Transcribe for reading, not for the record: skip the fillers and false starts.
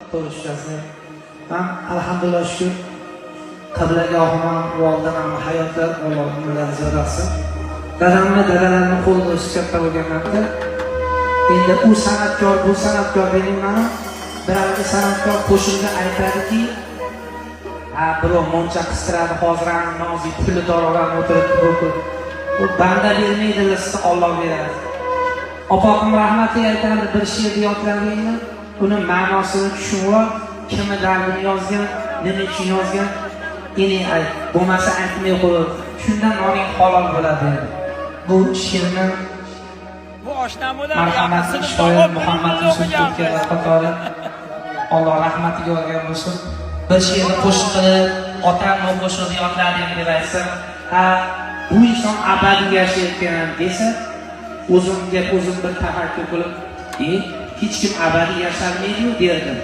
Konuşacağız. Ben elhamdülillah şükür qiblagohima volidam hayotlar Allohning ziyorasi. Dadamni dadalarimni qo'lida o'sib katta bo'lganlarda endi u san'atkor bu san'atkor deyman. Birinchi san'atkor qo'shinda aytadiki, birov moncha qistiradi, hozir ham nozik puli dorolarni o'tirib bu banda bermaydi, rizqni Alloh beradi. Opam rahmatli aytadi, bir she'rni yodlaganman. Uni ma'nosini tushunib, kim dardini yozgan, nima uchun yozgan, ya'ni bo'lmasa aytmay qo'yib, shundan noning halol bo'ladi. Bu she'rni bu oshnamdan marhamatli shoir Muhammad Yusuf Turkiyalar qatori Alloh rahmatiga olgan bo'lsin. Bir she'rni qo'shiq qilib, otamni qo'shig'ini yodladim deb aytsa, bu inson abadiy yashayotgan desa, o'zimga o'zim bir tafakkur qilib, hech kim abadiy yashamaydi-ku derdim.